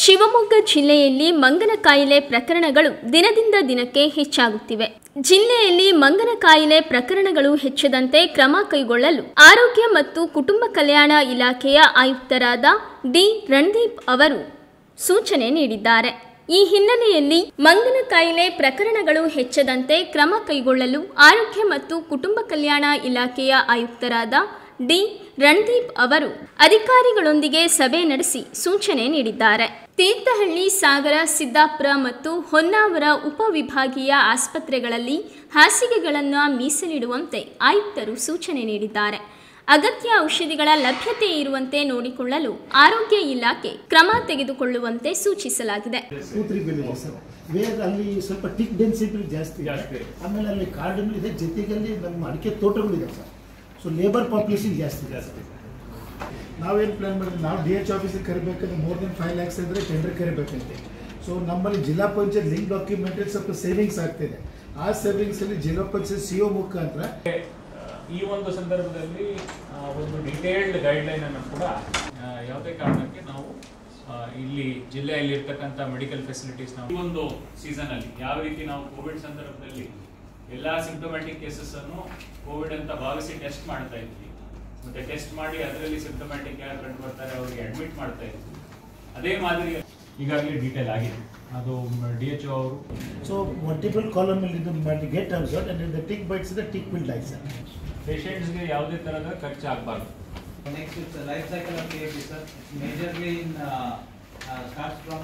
ಶಿವಮೊಗ್ಗ ಜಿಲ್ಲೆಯಲ್ಲಿ ಮಂಗನ ಕಾಯಿಲೆ ಪ್ರಕರಣಗಳು ದಿನದಿಂದ ದಿನಕ್ಕೆ ಹೆಚ್ಚಾಗುತ್ತಿವೆ. ಜಿಲ್ಲೆಯಲ್ಲಿ ಮಂಗನ ಕಾಯಿಲೆ ಪ್ರಕರಣಗಳು ಹೆಚ್ಚದಂತೆ ಕ್ರಮ ಕೈಗೊಳ್ಳಲು ಆರೋಗ್ಯ ಮತ್ತು ಕುಟುಂಬ ಕಲ್ಯಾಣ ಇಲಾಖೆಯ ಆಯುಕ್ತರಾದ ಡಿ ರಣದೀಪ್ ಅವರು ಸೂಚನೆ ನೀಡಿದ್ದಾರೆ. ಈ ಹಿನ್ನೆಲೆಯಲ್ಲಿ ಮಂಗನ ಕಾಯಿಲೆ ಪ್ರಕರಣಗಳು ಹೆಚ್ಚದಂತೆ ಕ್ರಮ ಕೈಗೊಳ್ಳಲು ಆರೋಗ್ಯ ಮತ್ತು ಕುಟುಂಬ ಕಲ್ಯಾಣ ಇಲಾಖೆಯ ಆಯುಕ್ತರಾದ ಡಿ ರಣದೀಪ್ ಅವರು ಅಧಿಕಾರಿಗಳೊಂದಿಗೆ ಸಭೆ ನಡೆಸಿ ಸೂಚನೆ ನೀಡಿದ್ದಾರೆ. ತೀರ್ಥಹಳ್ಳಿ, ಸಾಗರ, ಸಿದ್ದಾಪುರ ಮತ್ತು ಹೊನ್ನಾವರ ಉಪವಿಭಾಗೀಯ ಆಸ್ಪತ್ರೆಗಳಲ್ಲಿ ಹಾಸಿಗೆಗಳನ್ನು ಮೀಸಲಿಡುವಂತೆ ಆಯುಕ್ತರು ಸೂಚನೆ ನೀಡಿದ್ದಾರೆ. ಅಗತ್ಯ ಔಷಧಿಗಳ ಲಭ್ಯತೆ ಇರುವಂತೆ ನೋಡಿಕೊಳ್ಳಲು ಆರೋಗ್ಯ ಇಲಾಖೆ ಕ್ರಮ ತೆಗೆದುಕೊಳ್ಳುವಂತೆ ಸೂಚಿಸಲಾಗಿದೆ. ಅಲ್ಲಿ ಸ್ವಲ್ಪ ಟಿಕ್ ಡೆನ್ಸಿಟಿ ಜಾಸ್ತಿ ಇದೆ, ಆಮೇಲೆ ಅಲ್ಲಿ ಕಾರ್ಡನ್ ಇದೆ, ಜೊತೆಗೆ ನಮ್ಮ ಅಡಿಕೆ ತೋಟಗಳಿದೆ ಸರ್. ಸೊ ಲೇಬರ್ ಪಾಪ್ಯುಲೇಷನ್ ಜಾಸ್ತಿ. ನಾವೇನು ಪ್ಲಾನ್ ಮಾಡಿದ್ವಿ, ನಾವು DH ಆಫೀಸಿಗೆ ಕರಿಬೇಕಂದ್ರೆ ಮೋರ್ ದೆನ್ 5 lakhs ಇದ್ದರೆ ಟೆಂಡರ್ ಕರಿಬೇಕಂತೆ. ಸೊ ನಮ್ಮಲ್ಲಿ ಜಿಲ್ಲಾ ಪಂಚಾಯತ್ ಲಿಂಕ್ ಡಾಕ್ಯುಮೆಂಟಲ್ಲಿ ಸ್ವಲ್ಪ ಸೇವಿಂಗ್ಸ್ ಆಗ್ತಿದೆ. ಆ ಸೇವಿಂಗ್ಸಲ್ಲಿ ಜಿಲ್ಲಾ ಪಂಚಾಯತ್ CO ಮುಖಾಂತರ ಈ ಒಂದು ಸಂದರ್ಭದಲ್ಲಿ ಒಂದು ಡಿಟೇಲ್ಡ್ ಗೈಡ್ಲೈನ್ ಅನ್ನು ಕೂಡ ಯಾವುದೇ ಕಾರಣಕ್ಕೆ ನಾವು ಇಲ್ಲಿ ಜಿಲ್ಲೆಯಲ್ಲಿ ಇರ್ತಕ್ಕಂಥ ಮೆಡಿಕಲ್ ಫೆಸಿಲಿಟೀಸ್ ನಾವು ಈ ಒಂದು ಸೀಸನ್ ಅಲ್ಲಿ ಯಾವ ರೀತಿ ನಾವು ಕೋವಿಡ್ ಸಂದರ್ಭದಲ್ಲಿ ಎಲ್ಲ ಸಿಂಪ್ಟಮ್ಯಾಟಿಕ್ ಕೇಸಸ್ ಅನ್ನು ಕೋವಿಡ್ ಅಂತ ಭಾವಿಸಿ ಟೆಸ್ಟ್ ಮಾಡ್ತಾ ಇದ್ವಿ, ಮತ್ತೆ ಟೆಸ್ಟ್ ಮಾಡಿ ಅದರಲ್ಲಿ ಸಿಂಪ್ಟಮ್ಯಾಟಿಕ್ ಯಾರು ಕಂಡು ಬರ್ತಾರೆ ಅವರಿಗೆ ಅಡ್ಮಿಟ್ ಮಾಡ್ತಾ ಇದ್ವಿ. ಅದೇ ಮಾದರಿ ಈಗಾಗಲೇ ಡೀಟೇಲ್ ಆಗಿದೆ, ಅದು DHO ಅವರು. ಸೊ ಮಲ್ಟಿಪಲ್ ಕಾಲಮ್ ಅಲ್ಲಿ ಇದು ಮಾಡಿ get observe and the tick bites the tick will die sir. ಪೇಷಂಟ್ಸ್ಗೆ ಯಾವುದೇ ತರಹದ ಖರ್ಚು ಆಗಬಾರ್ದು. Next is the life cycle of PAP, sir. Majorly in starts from